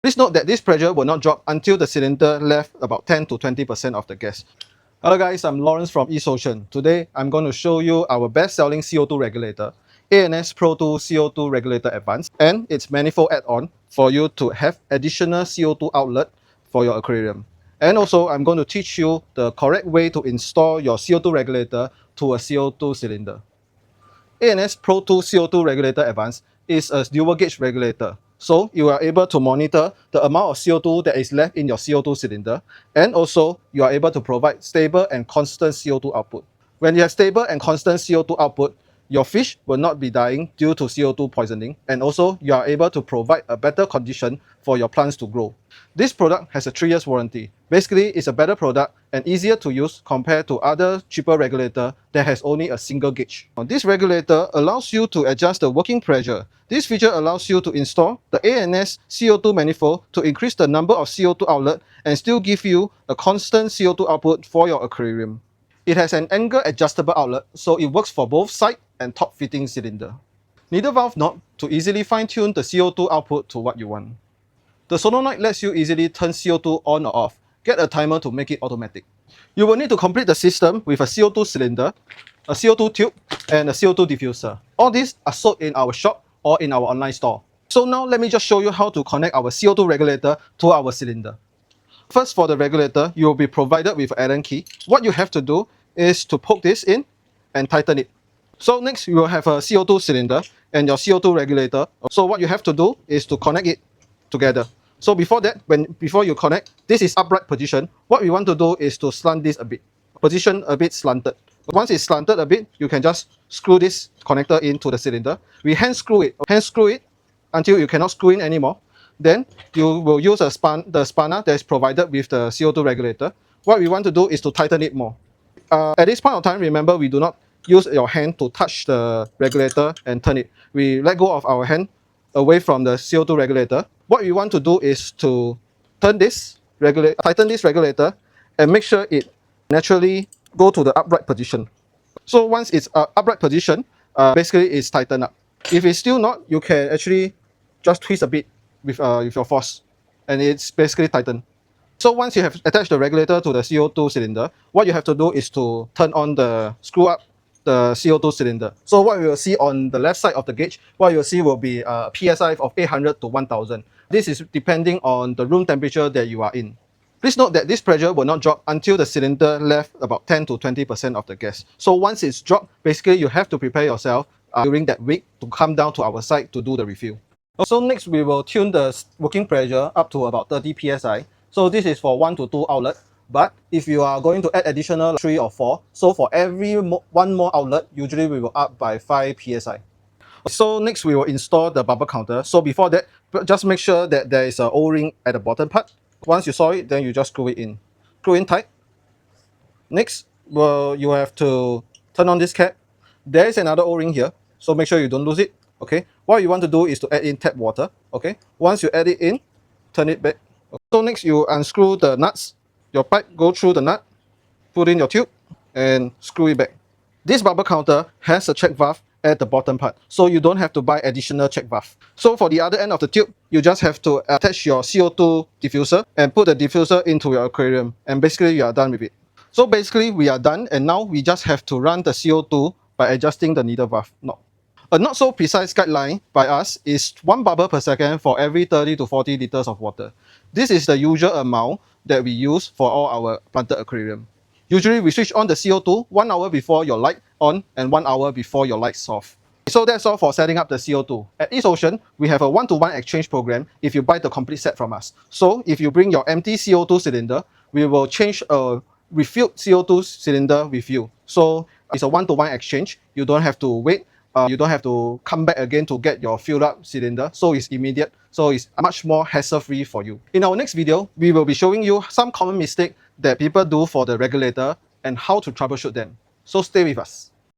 Please note that this pressure will not drop until the cylinder left about 10 to 20% of the gas. Hello guys, I'm Lawrence from eSolution. Today I'm going to show you our best-selling CO2 regulator, ANS Pro II CO2 Regulator Advanced, and its manifold add-on for you to have additional CO2 outlet for your aquarium. And also I'm going to teach you the correct way to install your CO2 regulator to a CO2 cylinder. ANS Pro II CO2 Regulator Advanced is a dual gauge regulator. So you are able to monitor the amount of CO2 that is left in your CO2 cylinder, and also you are able to provide stable and constant CO2 output. When you have stable and constant CO2 output, your fish will not be dying due to CO2 poisoning, and also you are able to provide a better condition for your plants to grow. This product has a 3 years warranty. Basically, it's a better product and easier to use compared to other cheaper regulator that has only a single gauge. This regulator allows you to adjust the working pressure. This feature allows you to install the ANS CO2 manifold to increase the number of CO2 outlet and still give you a constant CO2 output for your aquarium. It has an angle adjustable outlet, so it works for both side and top fitting cylinder. Needle valve knob to easily fine-tune the CO2 output to what you want. The solenoid lets you easily turn CO2 on or off. Get a timer to make it automatic. You will need to complete the system with a CO2 cylinder, a CO2 tube, and a CO2 diffuser. All these are sold in our shop or in our online store. So now let me just show you how to connect our CO2 regulator to our cylinder. First, for the regulator, you will be provided with an Allen key. What you have to do is to poke this in and tighten it. So next, you will have a CO2 cylinder and your CO2 regulator. So what you have to do is to connect it together. So before that, before you connect, this is upright position. What we want to do is to slant this a bit. Position a bit slanted. Once it's slanted a bit, you can just screw this connector into the cylinder. We hand screw it until you cannot screw in anymore. Then you will use the spanner that is provided with the CO2 regulator. What we want to do is to tighten it more. At this point of time, remember, we do not use your hand to touch the regulator and turn it. We let go of our hand away from the CO2 regulator. What we want to do is to tighten this regulator and make sure it naturally go to the upright position. So once it's upright position, basically it's tightened up. If it's still not, you can actually just twist a bit with your force, and it's basically tightened. So once you have attached the regulator to the CO2 cylinder, what you have to do is to screw up the CO2 cylinder. So what we will see on the left side of the gauge, what you will see will be a PSI of 800 to 1000. This is depending on the room temperature that you are in. Please note that this pressure will not drop until the cylinder left about 10 to 20% of the gas. So once it's dropped, basically you have to prepare yourself during that week to come down to our site to do the refill. So next we will tune the working pressure up to about 30 psi. So this is for 1 to 2 outlet. But if you are going to add additional 3 or 4, so for every one more outlet, usually we will up by 5 psi. So next we will install the bubble counter. So before that, just make sure that there is an O-ring at the bottom part. Once you saw it, then you just screw it in. Screw in tight. Next, you have to turn on this cap. There is another O-ring here, so make sure you don't lose it. Okay. What you want to do is to add in tap water. Okay. Once you add it in, turn it back. So next you unscrew the nuts. Your pipe go through the nut, put in your tube, and screw it back. This bubble counter has a check valve at the bottom part, so you don't have to buy additional check valve. So for the other end of the tube, you just have to attach your CO2 diffuser and put the diffuser into your aquarium, and basically you are done with it. So basically we are done, and now we just have to run the CO2 by adjusting the needle valve knob. A not so precise guideline by us is 1 bubble per second for every 30 to 40 liters of water. This is the usual amount that we use for all our planted aquarium. Usually we switch on the CO2 1 hour before your light on and 1 hour before your lights off. So that's all for setting up the CO2. At eSolution, we have a 1-to-1 exchange program if you buy the complete set from us. So if you bring your empty CO2 cylinder, we will change a refilled CO2 cylinder with you. So it's a 1-to-1 exchange. You don't have to wait. You don't have to come back again to get your filled up cylinder, so it's immediate, so it's much more hassle-free for you. In our next video, we will be showing you some common mistakes that people do for the regulator and how to troubleshoot them. So stay with us.